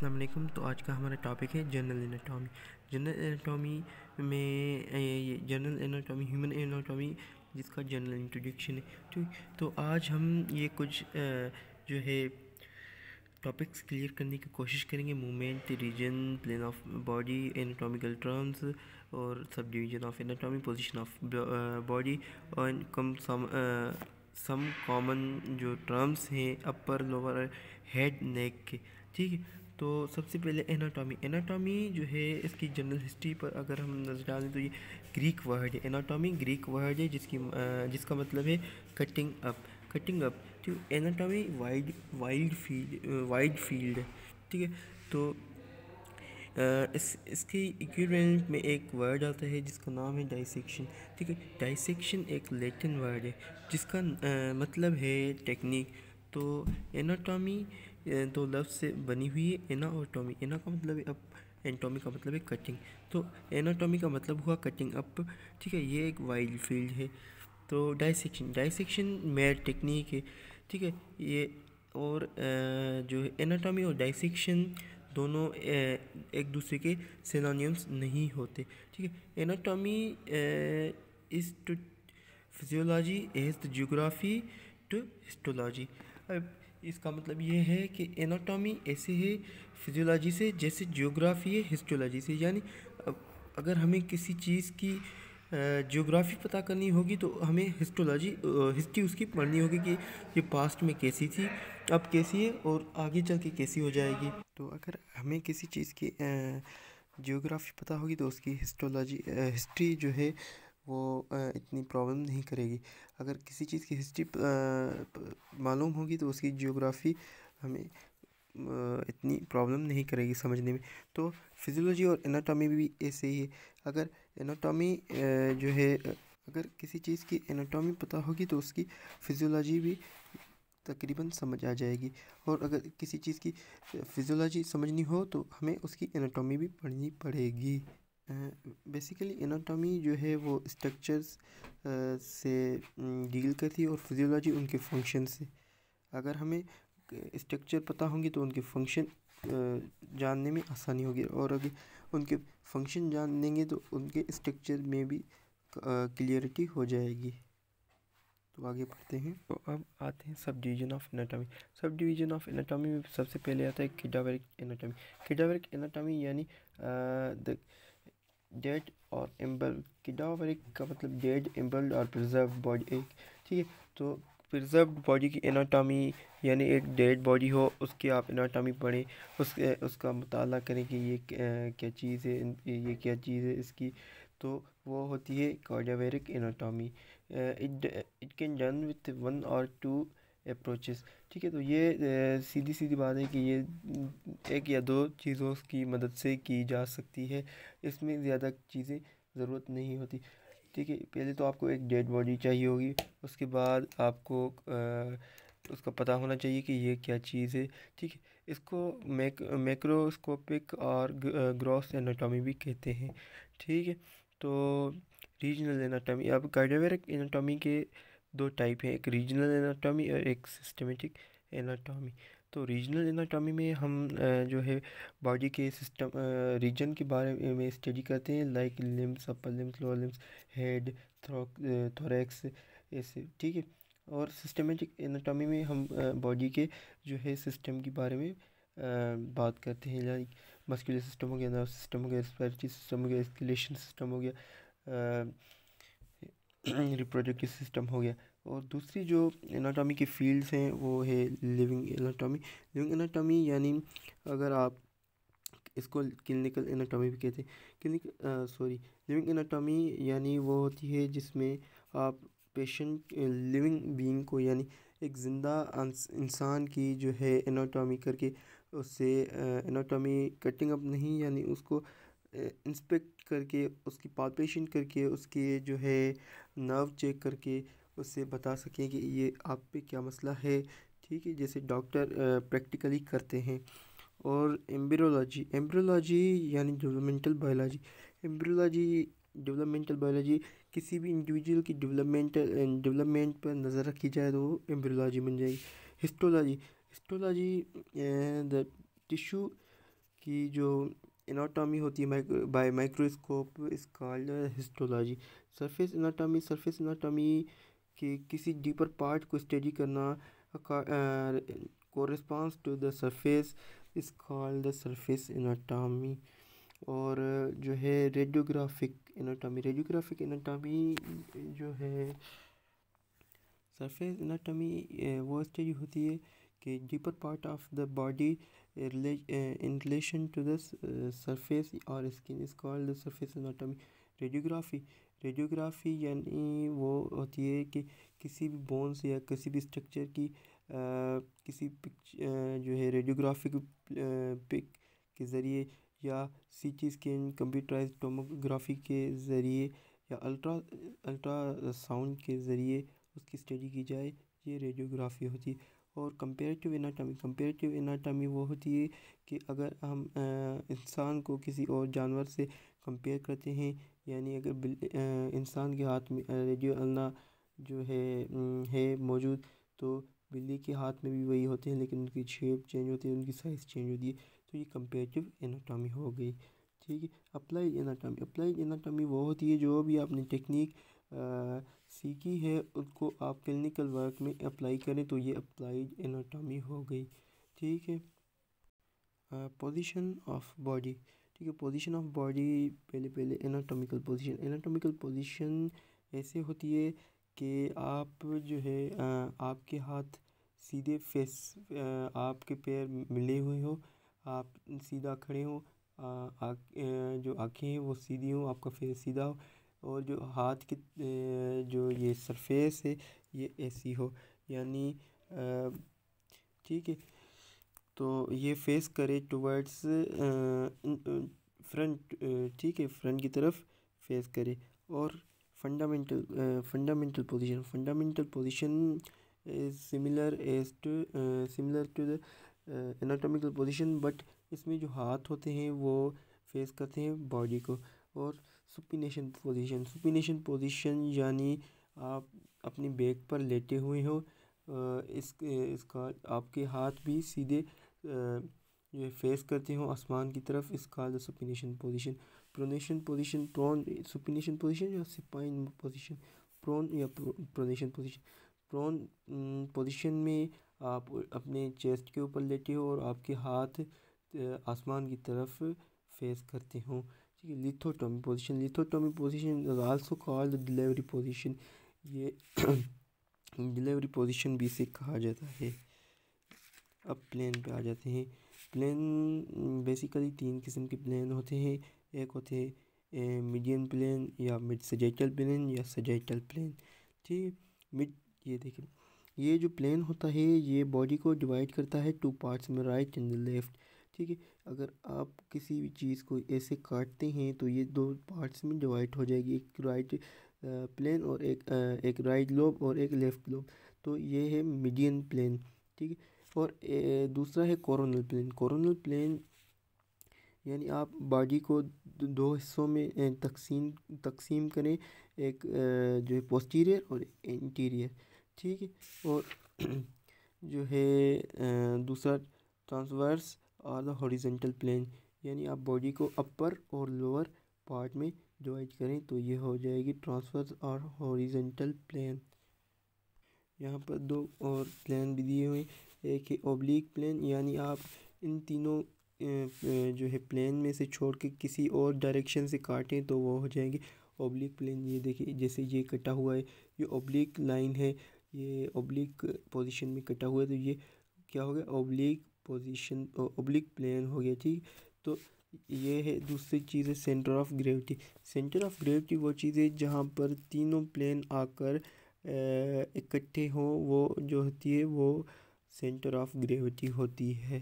अस्सलाम वालेकुम। तो आज का हमारा टॉपिक है जनरल एनाटॉमी। जनरल एनाटॉमी में ये जनरल एनाटॉमी ह्यूमन एनाटॉमी जिसका जनरल इंट्रोडक्शन है। ठीक, तो आज हम ये कुछ जो है टॉपिक्स क्लियर करने की कोशिश करेंगे। Movement, region, plane of body, anatomical terms और sub division of anatomy, position of body और सम कॉमन जो टर्म्स हैं अपर लोअर हेड नेक के। ठीक है, तो सबसे पहले एनाटॉमी जो है इसकी जनरल हिस्ट्री पर अगर हम नज़र डालें तो ये ग्रीक वर्ड है। एनाटॉमी ग्रीक वर्ड है जिसका मतलब है कटिंग अप। तो एनाटॉमी वाइड फील्ड है। ठीक है, तो इसके इक्विवेलेंट में एक वर्ड आता है जिसका नाम है डाइसेक्शन। ठीक है, डाइसेक्शन एक लैटिन वर्ड है जिसका मतलब है टेक्निक। तो एनाटॉमी दो लफ्ज़ से बनी हुई है। एना और टॉमी। एना का मतलब है अप, एंटोमी का मतलब है कटिंग। तो एनाटॉमी का मतलब हुआ कटिंग अप। ठीक है, ये एक वाइड फील्ड है। तो डाइसेक्शन मेड टेक्निक है। ठीक है, ये और जो है एनाटॉमी और डाइसेक्शन दोनों एक दूसरे के सिनोनिम्स नहीं होते। ठीक है, anatomy is to physiology as the geography to histology. अब इसका मतलब ये है कि एनाटॉमी ऐसे है फिजियोलॉजी से जैसे जियोग्राफी है हिस्टोलॉजी से। यानी अगर हमें किसी चीज़ की जियोग्राफी पता करनी होगी तो हमें हिस्ट्री उसकी पढ़नी होगी कि ये पास्ट में कैसी थी, अब कैसी है और आगे चल के कैसी हो जाएगी। तो अगर हमें किसी चीज़ की जियोग्राफी पता होगी तो उसकी हिस्ट्री जो है वो इतनी प्रॉब्लम नहीं करेगी। अगर किसी चीज़ की हिस्ट्री मालूम होगी तो उसकी जियोग्राफी हमें इतनी प्रॉब्लम नहीं करेगी समझने में। तो फिजियोलॉजी और एनाटॉमी भी ऐसे ही है। अगर एनाटॉमी जो है अगर किसी चीज़ की एनाटॉमी पता होगी तो उसकी फिजियोलॉजी भी तकरीबन समझ आ जाएगी। और अगर किसी चीज़ की फिजियोलॉजी समझनी हो तो हमें उसकी एनाटॉमी भी पढ़नी पड़ेगी। बेसिकली एनाटॉमी जो है वो स्ट्रक्चर्स से डील करती है और फिजियोलॉजी उनके फंक्शन से। अगर हमें स्ट्रक्चर पता होंगे तो उनके फंक्शन जानने में आसानी होगी, और अगर उनके फंक्शन जान लेंगे तो उनके स्ट्रक्चर में भी क्लियरिटी हो जाएगी। तो आगे बढ़ते हैं। तो अब आते हैं सब डिवीजन ऑफ एनाटॉमी। सब डिवीजन ऑफ एनाटॉमी में सबसे पहले आता है कैडावरिक एनाटॉमी। कैडावरिक एनाटॉमी यानी द डेड और एम्बल्ड। कैडावरिक का मतलब डेड, एम्बल्ड और प्रिजर्व बॉडी। ठीक है, तो प्रिजर्व्ड बॉडी की एनाटॉमी यानी एक डेड बॉडी हो उसकी आप एनाटॉमी पढ़ें, उसका मुताला करें कि ये क्या चीज़ है, ये क्या चीज़ है इसकी। तो वो होती है cadaveric anatomy. It can done with 1 or 2 approaches. ठीक है, तो ये सीधी सीधी बात है कि ये एक या दो चीज़ों की मदद से की जा सकती है। इसमें ज़्यादा चीज़ें ज़रूरत नहीं होती। ठीक है, पहले तो आपको एक डेड बॉडी चाहिए होगी, उसके बाद आपको उसका पता होना चाहिए कि ये क्या चीज़ है। ठीक है, इसको मैक्रोस्कोपिक और ग्रॉस एनाटॉमी भी कहते हैं। ठीक है, तो रीजनल एनाटॉमी। अब कैडावरिक एनाटॉमी के दो टाइप हैं, एक रीजनल एनाटॉमी और एक सिस्टमेटिक एनाटॉमी। तो रीजनल एनाटॉमी में हम जो है बॉडी के सिस्टम रीजन के बारे में स्टडी करते हैं, like limbs, upper limbs, lower limbs, head, thorax, ऐसे। ठीक है, और सिस्टमेटिक एनाटॉमी में हम बॉडी के जो है सिस्टम के बारे में बात करते हैं, लाइक मस्कुलर सिस्टम हो गया, नर्व सिस्टम हो गया, रेस्पिरेटरी सिस्टम हो गया, सर्कुलेशन सिस्टम हो गया, रिप्रोडक्टिव सिस्टम हो गया। और दूसरी जो एनाटॉमी की फील्ड्स हैं वो है लिविंग एनाटॉमी। लिविंग एनाटॉमी यानी अगर आप इसको क्लिनिकल एनाटॉमी भी कहते हैं। लिविंग एनाटॉमी यानी वो होती है जिसमें आप पेशेंट लिविंग बीइंग को यानी एक ज़िंदा इंसान की जो है एनाटॉमी करके उससे एनाटॉमी कटिंग अप नहीं, यानी उसको इंस्पेक्ट करके, उसकी पाल्पेशन करके, उसके जो है नर्व चेक करके उससे बता सकें कि ये आप पे क्या मसला है। ठीक है, जैसे डॉक्टर प्रैक्टिकली करते हैं। और एम्ब्रियोलॉजी यानी डेवलपमेंटल बायोलॉजी किसी भी इंडिविजुअल की डेवलपमेंट पर नज़र रखी जाए तो वो एम्ब्रियोलॉजी बन जाएगी। हिस्टोलॉजी द टिश्यू की जो एनाटॉमी होती है by microscope is called histology. Surface anatomy के किसी डीपर पार्ट को स्टडी करना corresponds to the surface is called the surface anatomy. और जो है रेडियोग्राफिक एनाटॉमी जो है सरफेस एनाटॉमी वो स्टडी होती है कि deeper part of the body in relation to the surface और skin is called the surface anatomy. Radiography यानी वो होती है कि किसी भी बोन्स या किसी भी स्ट्रक्चर की किसी जो है रेडियोग्राफिक पिक के ज़रिए या सीटी स्कैन कंप्यूटराइज्ड टोमोग्राफी के ज़रिए या अल्ट्रासाउंड के ज़रिए उसकी स्टडी की जाए, ये रेडियोग्राफी होती है। और कंपैरेटिव एनाटॉमी वो होती है कि अगर हम इंसान को किसी और जानवर से कंपेयर करते हैं, यानी अगर इंसान के हाथ में रेडियो अल्ना जो है मौजूद, तो बिल्ली के हाथ में भी वही होते हैं, लेकिन उनकी शेप चेंज होती है, उनकी साइज़ चेंज होती है। तो ये कंपैरेटिव एनाटॉमी हो गई। ठीक है। अप्लाइड एनाटॉमी वो होती है जो भी आपने टेक्निक सीखी है उसको आप क्लिनिकल वर्क में अप्लाई करें, तो ये अप्लाइड एनाटॉमी हो गई। ठीक है। Position of body. ठीक है। पोजीशन ऑफ बॉडी, पहले एनाटॉमिकल पोजीशन ऐसे होती है कि आप जो है आपके हाथ सीधे फेस, आपके पैर मिले हुए हो, आप सीधा खड़े हो, जो आँखें हैं वो सीधी हो, आपका फेस सीधा हो, और जो हाथ की जो ये सरफेस है ये ऐसी हो, यानी ठीक है। तो ये फेस करे टुवर्ड्स फ्रंट, ठीक है, फ्रंट की तरफ फेस करे। और fundamental position is similar to the anatomical position, but इसमें जो हाथ होते हैं वो फेस करते हैं बॉडी को। और सुपिनेशन पोजीशन यानी आप अपनी बैक पर लेटे हुए हो, इसका आपके हाथ भी सीधे ये फेस करते हो आसमान की तरफ, इसका the supination position. Supination position या सिपाइन पोजीशन, प्रोन या प्रोनेशन पोजीशन। प्रोन पोजीशन में आप अपने चेस्ट के ऊपर लेटे हो और आपके हाथ आसमान की तरफ फेस करते हो। ठीक है। लिथोटॉमी position is also called delivery position, ये डिलीवरी पोजीशन भी इसे कहा जाता है। अब प्लेन पे आ जाते हैं। प्लेन बेसिकली 3 किस्म के प्लेन होते हैं। एक होते हैं मीडियन प्लेन या मिड सजेटल प्लेन या सजेटल प्लेन। ठीक। मिड, ये देखिए, ये जो प्लेन होता है ये बॉडी को डिवाइड करता है 2 पार्ट्स में, राइट एंड लेफ़्ट। ठीक है। अगर आप किसी भी चीज़ को ऐसे काटते हैं तो ये 2 पार्ट्स में डिवाइड हो जाएगी, एक राइट प्लेन और एक राइट लोब और एक लेफ़्ट लोब। तो ये है मीडियन प्लेन। ठीक है। और दूसरा है कोरोनल प्लेन यानी आप बॉडी को 2 हिस्सों में तकसीम करें, एक जो है पोस्टीरियर और इंटीरियर। ठीक है। और जो है दूसरा ट्रांसवर्स और द हॉरिजॉन्टल प्लेन, यानी आप बॉडी को अपर और लोअर पार्ट में डिवाइड करें तो ये हो जाएगी ट्रांसवर्स और हॉरिजॉन्टल प्लेन। यहाँ पर 2 और प्लेन भी दिए हुए, एक है ओब्लिक प्लेन, यानी आप इन तीनों जो है प्लेन में से छोड़ के किसी और डायरेक्शन से काटें तो वो हो जाएंगे ओब्लिक प्लेन। ये देखिए, जैसे ये कटा हुआ है, ये ओब्लिक लाइन है, ये ओब्लिक पोजीशन में कटा हुआ है, तो ये क्या हो गया, ओब्लिक प्लेन हो गया। ठीक। तो ये है दूसरी चीज़ है सेंटर ऑफ ग्रेविटी वो चीज़ है जहाँ पर तीनों प्लेन आकर इकट्ठे हों, वो जो होती है वो सेंटर ऑफ ग्रेविटी होती है।